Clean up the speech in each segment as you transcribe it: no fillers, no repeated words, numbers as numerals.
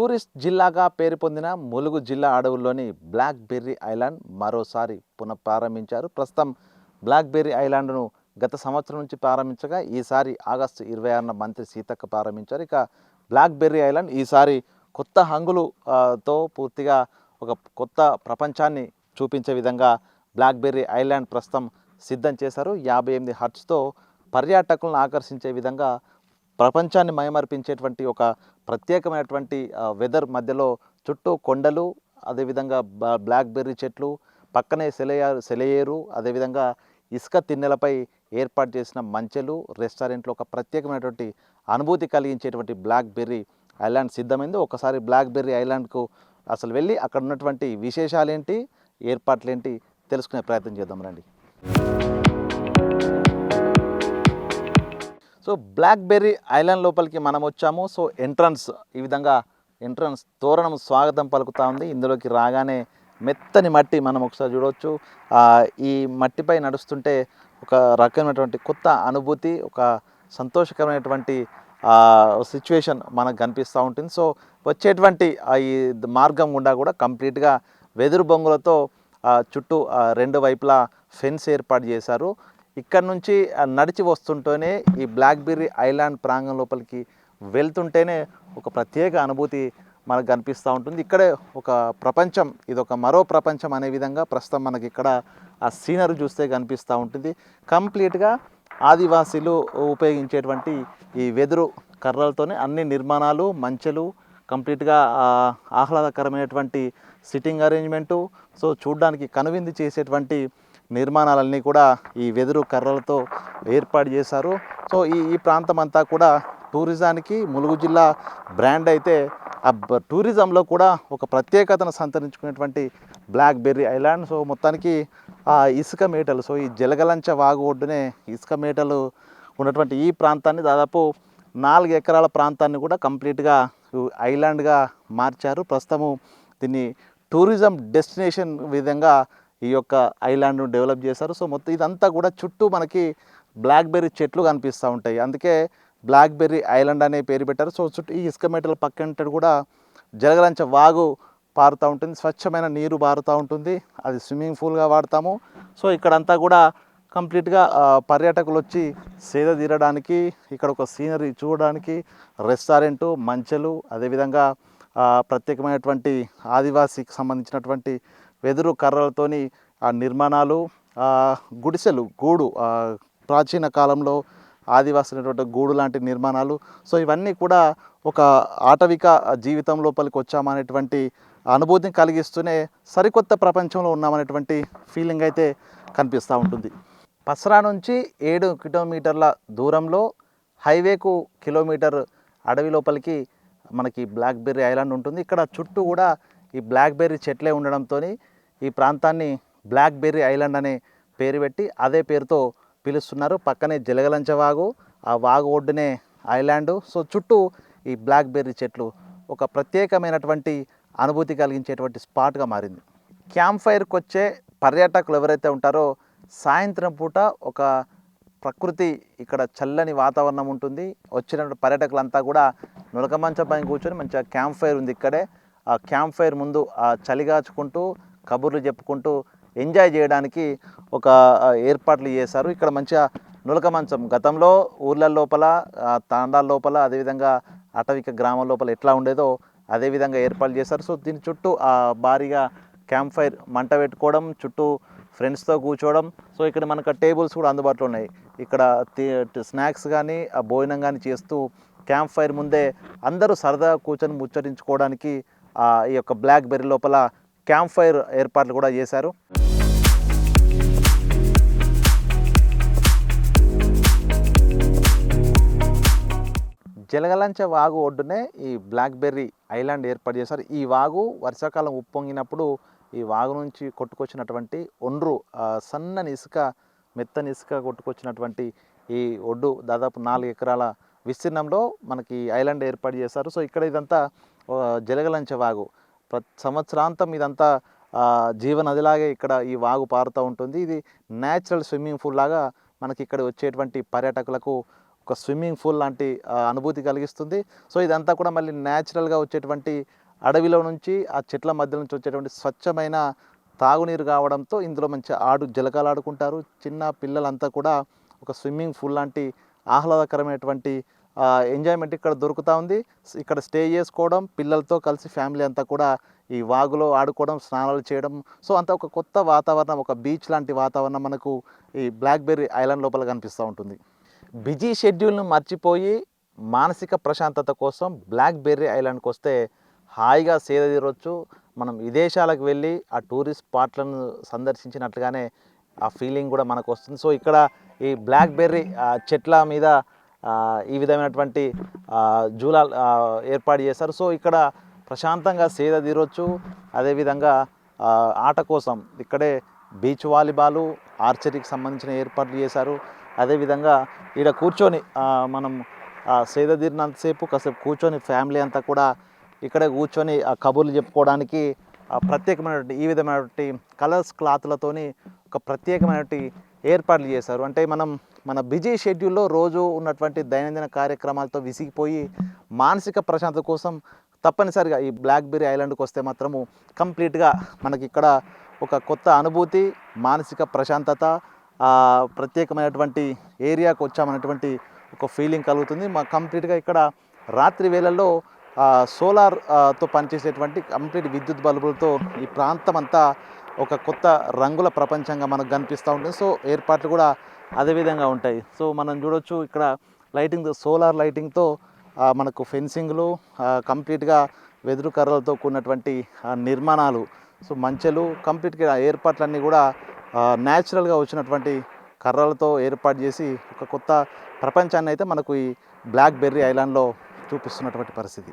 Tourist జిల్లాగా పేరు పొందిన ములుగు జిల్లా అడవుల్లోని బ్లాక్ బెర్రీ ఐలాండ్ మరోసారి పునఃప్రారంభించారు. ప్రస్తుతం బ్లాక్ బెర్రీ ఐలాండ్ను గత సంవత్సరం నుంచి ప్రారంభించగా ఈసారి ఆగస్టు 26న మంత్రి సీతక్క ప్రారంభించారు. ఇక బ్లాక్ బెర్రీ ఐలాండ్ ఈసారి కొత్త హంగులు తో పూర్తిగా ఒక కొత్త ప్రపంచాన్ని చూపించే విధంగా బ్లాక్ బెర్రీ ఐలాండ్ ప్రస్తుతం సిద్ధం చేశారు. 58 హట్స్తో పర్యాటకులను ఆకర్షించే విధంగా ప్రపంచాన్ని మైమర్పించేటువంటి ఒక ప్రత్యేకమైనటువంటి వెదర్ మధ్యలో చుట్టూ కొండలు, అదేవిధంగా బ్లాక్ బెర్రీ చెట్లు, పక్కనే సెలయేరు, అదేవిధంగా ఇసుక తిన్నెలపై ఏర్పాటు చేసిన మంచెలు, రెస్టారెంట్లు ఒక ప్రత్యేకమైనటువంటి అనుభూతి కలిగించేటువంటి బ్లాక్ బెర్రీ ఐలాండ్ సిద్ధమైంది. ఒకసారి బ్లాక్ బెర్రీ ఐలాండ్కు అసలు వెళ్ళి అక్కడ ఉన్నటువంటి విశేషాలేంటి, ఏర్పాట్లేంటి తెలుసుకునే ప్రయత్నం చేద్దాం రండి. సో బ్లాక్ బెర్రీ ఐలాండ్ లోపలికి మనం వచ్చాము. సో ఎంట్రన్స్ ఈ విధంగా ఎంట్రన్స్ తోరణం స్వాగతం పలుకుతూ ఉంది. ఇందులోకి రాగానే మెత్తని మట్టి మనం ఒకసారి చూడవచ్చు. ఈ మట్టిపై నడుస్తుంటే ఒక రకమైనటువంటి కొత్త అనుభూతి, ఒక సంతోషకరమైనటువంటి సిచ్యువేషన్ మనకు కనిపిస్తూ ఉంటుంది. సో వచ్చేటువంటి ఈ మార్గం గుండా కూడా కంప్లీట్గా వెదురు బొంగులతో చుట్టూ రెండు వైపులా ఫెన్స్ ఏర్పాటు చేశారు. ఇక్కడ నుంచి నడిచి వస్తుంటేనే ఈ బ్లాక్ బెర్రీ ఐలాండ్ ప్రాంగణం లోపలికి వెళ్తుంటేనే ఒక ప్రత్యేక అనుభూతి మనకు కనిపిస్తూ ఉంటుంది. ఇక్కడే ఒక ప్రపంచం, ఇది ఒక మరో ప్రపంచం అనే విధంగా ప్రస్తుతం మనకి ఇక్కడ ఆ సీనరీ చూస్తే కనిపిస్తూ ఉంటుంది. కంప్లీట్గా ఆదివాసీలు ఉపయోగించేటువంటి ఈ వెదురు కర్రలతోనే అన్ని నిర్మాణాలు, మంచెలు, కంప్లీట్గా ఆహ్లాదకరమైనటువంటి సిట్టింగ్ అరేంజ్మెంటు, సో చూడ్డానికి కనువిందు చేసేటువంటి నిర్మాణాలన్నీ కూడా ఈ వెదురు కర్రలతో ఏర్పాటు చేశారు. సో ఈ ప్రాంతం అంతా కూడా టూరిజానికి ములుగు జిల్లా బ్రాండ్ అయితే ఆ టూరిజంలో కూడా ఒక ప్రత్యేకతను సంతరించుకునేటువంటి బ్లాక్ బెర్రీ ఐలాండ్. సో మొత్తానికి ఇసుక మేటలు, సో ఈ జలగలంచ వాగు ఒడ్డునే ఇసుక మేటలు ఉన్నటువంటి ఈ ప్రాంతాన్ని దాదాపు 4 ఎకరాల ప్రాంతాన్ని కూడా కంప్లీట్గా ఐలాండ్గా మార్చారు. ప్రస్తుతము దీన్ని టూరిజం డెస్టినేషన్ విధంగా ఈ యొక్క ఐలాండ్ను డెవలప్ చేశారు. సో మొత్తం ఇదంతా కూడా చుట్టూ మనకి బ్లాక్ బెర్రీ చెట్లు కనిపిస్తూ ఉంటాయి. అందుకే బ్లాక్ బెర్రీ ఐలాండ్ అనే పేరు పెట్టారు. సో చుట్టూ ఈ ఇసుక మేటల పక్కన కూడా జలగలంచ వాగు పారుతూ ఉంటుంది, స్వచ్ఛమైన నీరు పారుతూ ఉంటుంది. అది స్విమ్మింగ్ పూల్గా వాడతాము. సో ఇక్కడంతా కూడా కంప్లీట్గా పర్యాటకులు వచ్చి సేద తీరడానికి, ఇక్కడ ఒక సీనరీ చూడడానికి రెస్టారెంటు, మంచెలు, అదేవిధంగా ప్రత్యేకమైనటువంటి ఆదివాసీకి సంబంధించినటువంటి వెదురు కర్రలతోని నిర్మాణాలు, గుడిసెలు, గూడు, ప్రాచీన కాలంలో ఆదివాసులైనటువంటి గూడు లాంటి నిర్మాణాలు. సో ఇవన్నీ కూడా ఒక ఆటవిక జీవితం లోపలికి వచ్చామనేటువంటి అనుభూతిని కలిగిస్తూనే సరికొత్త ప్రపంచంలో ఉన్నామనేటువంటి ఫీలింగ్ అయితే కనిపిస్తూ ఉంటుంది. పసరా నుంచి 7 కిలోమీటర్ల దూరంలో హైవేకు కిలోమీటర్ అడవి లోపలికి మనకి బ్లాక్ బెర్రీ ఐలాండ్ ఉంటుంది. ఇక్కడ చుట్టూ కూడా ఈ బ్లాక్ బెర్రీ చెట్లే ఉండడంతో ఈ ప్రాంతాన్ని బ్లాక్ బెర్రీ ఐలాండ్ అనే పేరు పెట్టి అదే పేరుతో పిలుస్తున్నారు. పక్కనే జలగలంచ వాగు, ఆ వాగు ఒడ్డునే ఐలాండు. సో చుట్టూ ఈ బ్లాక్ బెర్రీ చెట్లు ఒక ప్రత్యేకమైనటువంటి అనుభూతి కలిగించేటువంటి స్పాట్గా మారింది. క్యాంప్ ఫైర్కి వచ్చే పర్యాటకులు ఎవరైతే ఉంటారో సాయంత్రం పూట ఒక ప్రకృతి, ఇక్కడ చల్లని వాతావరణం ఉంటుంది. వచ్చిన పర్యాటకులంతా కూడా నులక మంచం పైన కూర్చొని మంచిగా క్యాంప్ ఫైర్ ఉంది ఇక్కడే, ఆ క్యాంప్ ఫైర్ ముందు ఆ చలిగాచుకుంటూ కబుర్లు చెప్పుకుంటూ ఎంజాయ్ చేయడానికి ఒక ఏర్పాట్లు చేశారు. ఇక్కడ మంచిగా నులక మంచం గతంలో ఊర్ల లోపల, తాండాల లోపల, అదేవిధంగా అటవిక గ్రామం లోపల ఎట్లా ఉండేదో అదేవిధంగా ఏర్పాటు చేశారు. సో దీని చుట్టూ భారీగా క్యాంప్ ఫైర్ మంట పెట్టుకోవడం, చుట్టూ ఫ్రెండ్స్తో కూర్చోవడం. సో ఇక్కడ మనకు టేబుల్స్ కూడా అందుబాటులో ఉన్నాయి. ఇక్కడ స్నాక్స్ కానీ భోజనం కానీ చేస్తూ క్యాంప్ ఫైర్ ముందే అందరూ సరదాగా కూర్చొని ముచ్చరించుకోవడానికి ఈ యొక్క బ్లాక్ బెర్రీ లోపల క్యాంప్ ఫైర్ ఏర్పాట్లు కూడా చేశారు. జలగలంచ వాగు ఒడ్డునే ఈ బ్లాక్ బెర్రీ ఐలాండ్ ఏర్పాటు చేశారు. ఈ వాగు వర్షాకాలం ఉప్పొంగినప్పుడు ఈ వాగు నుంచి కొట్టుకొచ్చినటువంటి ఒండ్రు సన్నని ఇసుక, మెత్తని ఇసుక కొట్టుకొచ్చినటువంటి ఈ ఒడ్డు దాదాపు 4 ఎకరాల విస్తీర్ణంలో మనకి ఐలాండ్ ఏర్పాటు చేశారు. సో ఇక్కడ ఇదంతా జలగలంచ వాగు, సంవత్సరాంతం ఇదంతా జీవనదిలాగే ఇక్కడ ఈ వాగు పారుతూ ఉంటుంది. ఇది న్యాచురల్ స్విమ్మింగ్ పూల్ లాగా మనకి ఇక్కడ వచ్చేటువంటి పర్యాటకులకు ఒక స్విమ్మింగ్ పూల్ లాంటి అనుభూతి కలిగిస్తుంది. సో ఇదంతా కూడా మళ్ళీ న్యాచురల్గా వచ్చేటువంటి అడవిలో నుంచి ఆ చెట్ల మధ్య నుంచి వచ్చేటువంటి స్వచ్ఛమైన తాగునీరు కావడంతో ఇందులో మంచి జలకాలు ఆడుకుంటారు. చిన్న పిల్లలంతా కూడా ఒక స్విమ్మింగ్ పూల్ లాంటి ఆహ్లాదకరమైనటువంటి ఎంజాయ్మెంట్ ఇక్కడ దొరుకుతూ ఉంది. ఇక్కడ స్టే చేసుకోవడం, పిల్లలతో కలిసి ఫ్యామిలీ అంతా కూడా ఈ వాగులో ఆడుకోవడం, స్నానాలు చేయడం, సో అంతా ఒక కొత్త వాతావరణం, ఒక బీచ్ లాంటి వాతావరణం మనకు ఈ బ్లాక్బెర్రీ ఐలాండ్ లోపల కనిపిస్తూ ఉంటుంది. బిజీ షెడ్యూల్ను మర్చిపోయి మానసిక ప్రశాంతత కోసం బ్లాక్బెర్రీ ఐలాండ్కి వస్తే హాయిగా సేద తీరొచ్చు. మనం విదేశాలకు వెళ్ళి ఆ టూరిస్ట్ స్పాట్లను సందర్శించినట్లుగానే ఆ ఫీలింగ్ కూడా మనకు వస్తుంది. సో ఇక్కడ ఈ బ్లాక్బెర్రీ చెట్ల మీద ఈ విధమైనటువంటి జూలాలు ఏర్పాటు చేశారు. సో ఇక్కడ ప్రశాంతంగా సేద తీరొచ్చు. అదేవిధంగా ఆట కోసం ఇక్కడే బీచ్ వాలీబాలు, ఆర్చరీకి సంబంధించిన ఏర్పాట్లు చేశారు. అదేవిధంగా ఇక్కడ కూర్చొని మనం సేద తీరినంతసేపు కాసేపు కూర్చొని ఫ్యామిలీ అంతా కూడా ఇక్కడే కూర్చొని కబుర్లు చెప్పుకోవడానికి ప్రత్యేకమైనటువంటి ఈ విధమైనటువంటి కలర్స్ క్లాత్లతోని ఒక ప్రత్యేకమైనటువంటి ఏర్పాట్లు చేశారు. అంటే మన బిజీ షెడ్యూల్లో రోజు ఉన్నటువంటి దైనందిన కార్యక్రమాలతో విసిగిపోయి మానసిక ప్రశాంతత కోసం తప్పనిసరిగా ఈ బ్లాక్బెర్రీ ఐలాండ్కి వస్తే మాత్రము కంప్లీట్గా మనకి ఇక్కడ ఒక కొత్త అనుభూతి, మానసిక ప్రశాంతత, ప్రత్యేకమైనటువంటి ఏరియాకు వచ్చామనేటువంటి ఒక ఫీలింగ్ కలుగుతుంది. కంప్లీట్గా ఇక్కడ రాత్రి వేళల్లో సోలార్తో పనిచేసేటువంటి కంప్లీట్ విద్యుత్ బల్బులతో ఈ ప్రాంతం అంతా ఒక కొత్త రంగుల ప్రపంచంగా మనకు కనిపిస్తూ ఉంటుంది. సో ఏర్పాట్లు కూడా అదేవిధంగా ఉంటాయి. సో మనం చూడొచ్చు ఇక్కడ లైటింగ్, సోలార్ లైటింగ్తో మనకు ఫెన్సింగ్లు, కంప్లీట్గా వెదురు కర్రలతో కూడినటువంటి నిర్మాణాలు, సో మంచెలు, కంప్లీట్గా ఏర్పాట్లన్నీ కూడా న్యాచురల్గా వచ్చినటువంటి కర్రలతో ఏర్పాటు చేసి ఒక కొత్త ప్రపంచాన్ని అయితే మనకు ఈ బ్లాక్బెర్రీ ఐలాండ్లో చూపిస్తున్నటువంటి పరిస్థితి.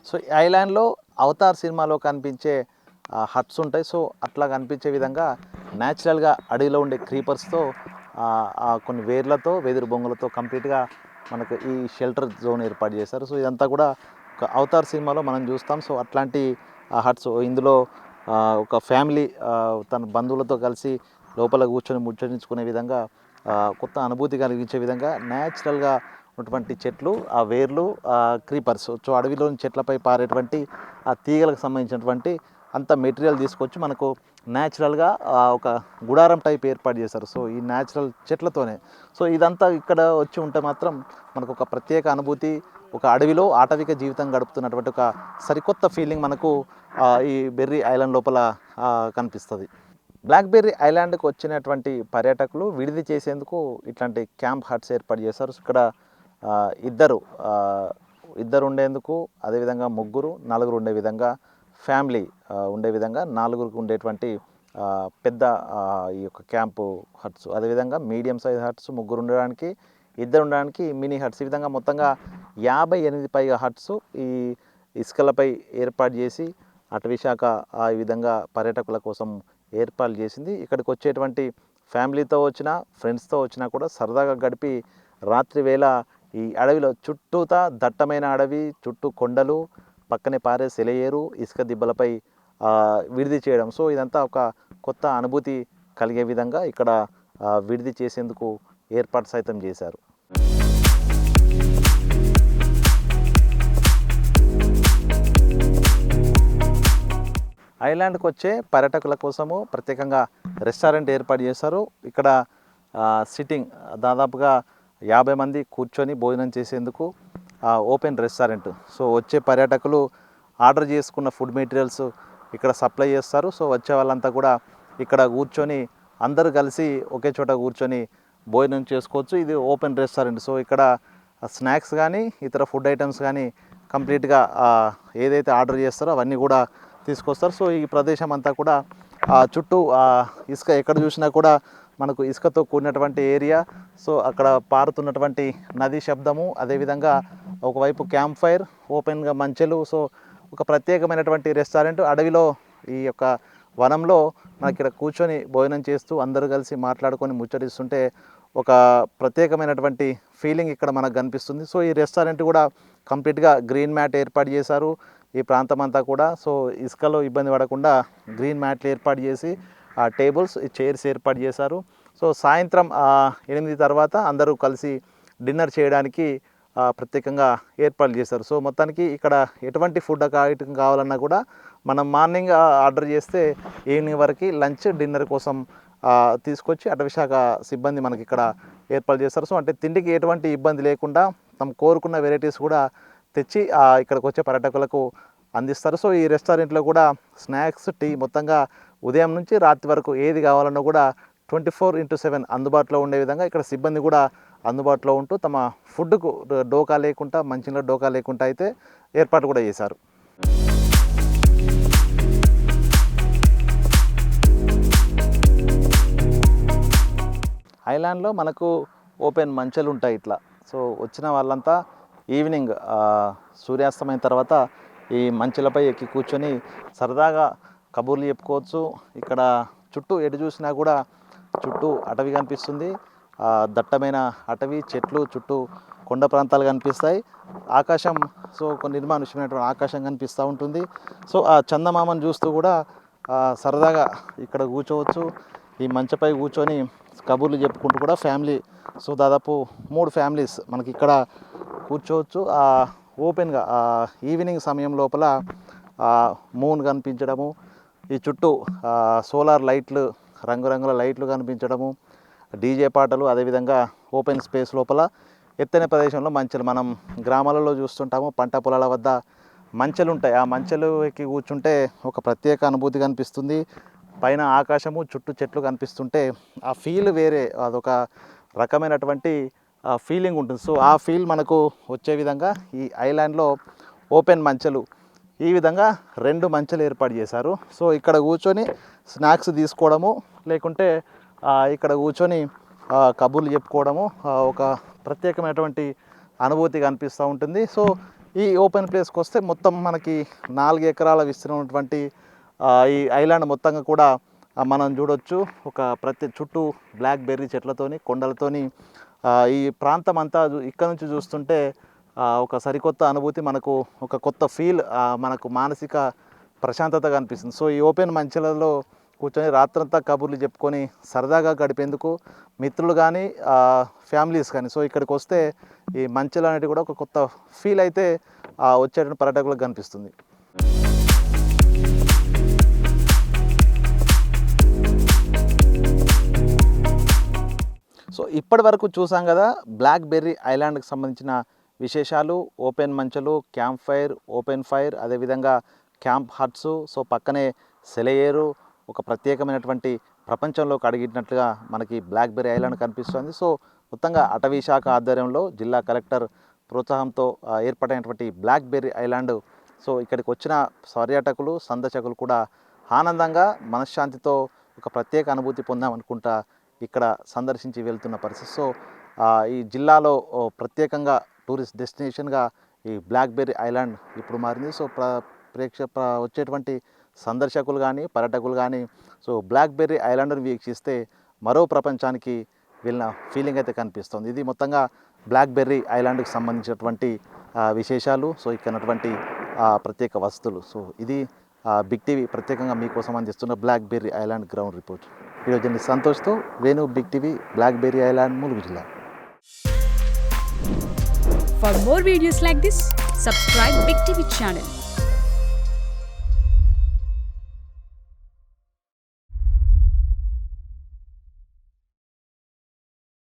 సో ఈ ఐలాండ్లో అవతార్ సినిమాలో కనిపించే హట్స్ ఉంటాయి. సో అట్లా కనిపించే విధంగా న్యాచురల్గా అడవిలో ఉండే క్రీపర్స్తో కొన్ని వేర్లతో, వెదురు బొంగులతో కంప్లీట్గా మనకు ఈ షెల్టర్ జోన్ ఏర్పాటు చేశారు. సో ఇదంతా కూడా ఒక అవతార్ సినిమాలో మనం చూస్తాం. సో అట్లాంటి హట్స్ ఇందులో ఒక ఫ్యామిలీ తన బంధువులతో కలిసి లోపల కూర్చొని ముచ్చరించుకునే విధంగా కొత్త అనుభూతి కలిగించే విధంగా న్యాచురల్గా ఉన్నటువంటి చెట్లు, ఆ వేర్లు, క్రీపర్స్, సో అడవిలోని చెట్లపై పారేటువంటి ఆ తీగలకు సంబంధించినటువంటి అంత మెటీరియల్ తీసుకొచ్చి మనకు న్యాచురల్గా ఒక గుడారం టైప్ ఏర్పాటు చేశారు. సో ఈ న్యాచురల్ చెట్లతోనే. సో ఇదంతా ఇక్కడ వచ్చి ఉంటే మాత్రం మనకు ఒక ప్రత్యేక అనుభూతి, ఒక అడవిలో ఆటవిక జీవితం గడుపుతున్నటువంటి ఒక సరికొత్త ఫీలింగ్ మనకు ఈ బెర్రీ ఐలాండ్ లోపల కనిపిస్తుంది. బ్లాక్బెర్రీ ఐలాండ్కి వచ్చినటువంటి పర్యాటకులు విడిది చేసేందుకు ఇట్లాంటి క్యాంప్ హట్స్ ఏర్పాటు చేశారు. ఇక్కడ ఇద్దరు ఉండేందుకు, అదేవిధంగా ముగ్గురు, నలుగురు ఉండే విధంగా, ఫ్యామిలీ ఉండే విధంగా నలుగురికి ఉండేటువంటి పెద్ద ఈ యొక్క క్యాంపు హట్స్, అదేవిధంగా మీడియం సైజ్ హట్స్, ముగ్గురు ఉండడానికి, ఇద్దరు ఉండడానికి మినీ హట్స్, ఈ విధంగా మొత్తంగా 58 పైగా హట్స్ ఈ ఇసుకలపై ఏర్పాటు చేసి అటవీ శాఖ ఈ విధంగా పర్యాటకుల కోసం ఏర్పాటు చేసింది. ఇక్కడికి వచ్చేటువంటి ఫ్యామిలీతో వచ్చినా, ఫ్రెండ్స్తో వచ్చినా కూడా సరదాగా గడిపి రాత్రి వేళ ఈ అడవిలో చుట్టూతా దట్టమైన అడవి, చుట్టూ కొండలు, పక్కనే పారే సెలయేరు, ఇసుక దిబ్బలపై విడిది చేయడం. సో ఇదంతా ఒక కొత్త అనుభూతి కలిగే విధంగా ఇక్కడ విడిది చేసేందుకు ఏర్పాటు సైతం చేశారు. ఐలాండ్కి వచ్చే పర్యాటకుల కోసము ప్రత్యేకంగా రెస్టారెంట్ ఏర్పాటు చేశారు. ఇక్కడ సిట్టింగ్ దాదాపుగా 50 మంది కూర్చొని భోజనం చేసేందుకు ఓపెన్ రెస్టారెంట్. సో వచ్చే పర్యాటకులు ఆర్డర్ చేసుకున్న ఫుడ్ మెటీరియల్స్ ఇక్కడ సప్లై చేస్తారు. సో వచ్చే వాళ్ళంతా కూడా ఇక్కడ కూర్చొని అందరూ కలిసి ఒకే చోట కూర్చొని భోజనం చేసుకోవచ్చు. ఇది ఓపెన్ రెస్టారెంట్. సో ఇక్కడ స్నాక్స్ కానీ ఇతర ఫుడ్ ఐటమ్స్ కానీ కంప్లీట్గా ఏదైతే ఆర్డర్ చేస్తారో అవన్నీ కూడా తీసుకొస్తారు. సో ఈ ప్రదేశం అంతా కూడా చుట్టూ ఇసుక, ఎక్కడ చూసినా కూడా మనకు ఇసుకతో కూడినటువంటి ఏరియా. సో అక్కడ పారుతున్నటువంటి నది శబ్దము, అదేవిధంగా ఒకవైపు క్యాంప్ ఫైర్, ఓపెన్గా మంచెలు. సో ఒక ప్రత్యేకమైనటువంటి రెస్టారెంట్ అడవిలో, ఈ యొక్క వనంలో మనకి ఇక్కడ కూర్చొని భోజనం చేస్తూ అందరూ కలిసి మాట్లాడుకొని ముచ్చటిస్తుంటే ఒక ప్రత్యేకమైనటువంటి ఫీలింగ్ ఇక్కడ మనకు కనిపిస్తుంది. సో ఈ రెస్టారెంట్ కూడా కంప్లీట్గా గ్రీన్ మ్యాట్ ఏర్పాటు చేశారు. ఈ ప్రాంతం అంతా కూడా. సో ఇసుకలో ఇబ్బంది పడకుండా గ్రీన్ మ్యాట్లు ఏర్పాటు చేసి టేబుల్స్ చైర్స్ ఏర్పాటు చేశారు. సో సాయంత్రం 8 తర్వాత అందరూ కలిసి డిన్నర్ చేయడానికి ప్రత్యేకంగా ఏర్పాట్లు చేశారు. సో మొత్తానికి ఇక్కడ ఎటువంటి ఫుడ్ ఐటమ్ కావాలన్నా కూడా మనం మార్నింగ్ ఆర్డర్ చేస్తే ఈవినింగ్ వరకు లంచ్ డిన్నర్ కోసం తీసుకొచ్చి అటవీశాఖ సిబ్బంది మనకి ఇక్కడ ఏర్పాటు చేస్తారు. సో అంటే తిండికి ఎటువంటి ఇబ్బంది లేకుండా తమ కోరుకున్న వెరైటీస్ కూడా తెచ్చి ఇక్కడికి వచ్చే పర్యాటకులకు అందిస్తారు. సో ఈ రెస్టారెంట్లో కూడా స్నాక్స్, టీ మొత్తంగా ఉదయం నుంచి రాత్రి వరకు ఏది కావాలన్నా కూడా 24/7 అందుబాటులో ఉండే విధంగా ఇక్కడ సిబ్బంది కూడా అందుబాటులో ఉంటూ తమ ఫుడ్కు డోకా లేకుండా, మంచినీళ్ళ డోకా లేకుండా అయితే ఏర్పాటు కూడా చేశారు. ఐలాండ్లో మనకు ఓపెన్ మంచెలు ఉంటాయి ఇట్లా. సో వచ్చిన వాళ్ళంతా ఈవినింగ్ సూర్యాస్తమైన తర్వాత ఈ మంచెలపై ఎక్కి కూర్చొని సరదాగా కబుర్లు చెప్పుకోవచ్చు. ఇక్కడ చుట్టూ ఎటు చూసినా కూడా చుట్టూ అటవీ కనిపిస్తుంది. దట్టమైన అటవీ, చెట్లు, చుట్టూ కొండ ప్రాంతాలు కనిపిస్తాయి. ఆకాశం కొన్ని నిర్మానుష్యమైనటువంటి ఆకాశం కనిపిస్తూ ఉంటుంది. సో ఆ చందమామను చూస్తూ కూడా సరదాగా ఇక్కడ కూర్చోవచ్చు. ఈ మంచపై కూర్చొని కబుర్లు చెప్పుకుంటూ కూడా ఫ్యామిలీ, సో దాదాపు 3 ఫ్యామిలీస్ మనకి ఇక్కడ కూర్చోవచ్చు. ఓపెన్గా ఈవినింగ్ సమయం లోపల మూన్ కనిపించడము, ఈ చుట్టూ సోలార్ లైట్లు, రంగురంగుల లైట్లు కనిపించడము, డీజే పాటలు, అదేవిధంగా ఓపెన్ స్పేస్ లోపల ఎత్తైన ప్రదేశంలో మంచెలు మనం గ్రామాలలో చూస్తుంటాము. పంట పొలాల వద్ద మంచెలు ఉంటాయి. ఆ మంచెలు ఎక్కి కూర్చుంటే ఒక ప్రత్యేక అనుభూతి కనిపిస్తుంది. పైన ఆకాశము, చుట్టూ చెట్లు కనిపిస్తుంటే ఆ ఫీల్ వేరే, అదొక రకమైనటువంటి ఫీలింగ్ ఉంటుంది. సో ఆ ఫీల్ మనకు వచ్చే విధంగా ఈ ఐలాండ్లో ఓపెన్ మంచెలు ఈ విధంగా 2 మంచెలు ఏర్పాటు చేశారు. సో ఇక్కడ కూర్చొని స్నాక్స్ తీసుకోవడము, లేకుంటే ఇక్కడ కూర్చొని కబుర్లు చెప్పుకోవడము ఒక ప్రత్యేకమైనటువంటి అనుభూతి కనిపిస్తూ ఉంటుంది. సో ఈ ఓపెన్ ప్లేస్కి వస్తే మొత్తం మనకి 4 ఎకరాల విస్తీర్ణం ఉన్నటువంటి ఈ ఐలాండ్ మొత్తంగా కూడా మనం చూడొచ్చు. ఒక చుట్టూ బ్లాక్ బెర్రీ చెట్లతోని, కొండలతోని ఈ ప్రాంతం అంతా ఇక్కడ నుంచి చూస్తుంటే ఒక సరికొత్త అనుభూతి, మనకు ఒక కొత్త ఫీల్, మనకు మానసిక ప్రశాంతత కనిపిస్తుంది. సో ఈ ఓపెన్ మంచెలలో కూర్చొని రాత్రంతా కబుర్లు చెప్పుకొని సరదాగా గడిపేందుకు మిత్రులు కానీ, ఫ్యామిలీస్ కానీ సో ఇక్కడికి వస్తే ఈ మంచెలు అనేవి కూడా ఒక కొత్త ఫీల్ అయితే వచ్చేటువంటి పర్యాటకులకు కనిపిస్తుంది. సో ఇప్పటి వరకు చూసాం కదా బ్లాక్ బెర్రీ ఐలాండ్కి సంబంధించిన విశేషాలు. ఓపెన్ మంచెలు, క్యాంప్ ఫైర్, ఓపెన్ ఫైర్, అదేవిధంగా క్యాంప్ హట్స్, సో పక్కనే సెలయేరు, ఒక ప్రత్యేకమైనటువంటి ప్రపంచంలోకి అడిగినట్లుగా మనకి బ్లాక్ బెర్రీ ఐలాండ్ కనిపిస్తుంది. సో మొత్తంగా అటవీ శాఖ ఆధ్వర్యంలో జిల్లా కలెక్టర్ ప్రోత్సాహంతో ఏర్పడినటువంటి బ్లాక్ బెర్రీ ఐలాండ్, సో ఇక్కడికి వచ్చిన పర్యాటకులు, సందర్శకులు కూడా ఆనందంగా, మనశ్శాంతితో ఒక ప్రత్యేక అనుభూతి పొందామనుకుంటా ఇక్కడ సందర్శించి వెళ్తున్న పరిస్థితి. సో ఈ జిల్లాలో ప్రత్యేకంగా టూరిస్ట్ డెస్టినేషన్గా ఈ బ్లాక్ బెర్రీ ఐలాండ్ ఇప్పుడు మారింది. సో వచ్చేటువంటి సందర్శకులు కానీ, పర్యాటకులు కానీ సో బ్లాక్ బెర్రీ ఐలాండ్ను వీక్షిస్తే మరో ప్రపంచానికి వెళ్ళిన ఫీలింగ్ అయితే కనిపిస్తుంది. ఇది మొత్తంగా బ్లాక్ బెర్రీ ఐలాండ్కి సంబంధించినటువంటి విశేషాలు, సో ఇక్కడ ప్రత్యేక వస్తువులు. సో ఇది బిగ్ టీవీ ప్రత్యేకంగా మీకోసం అందిస్తున్న Black Berry Island ground report. Video journalist సంతోష్తో Venu, Big TV, Black Berry Island, Mulugu జిల్లా. For more videos like this, subscribe Big TV channel.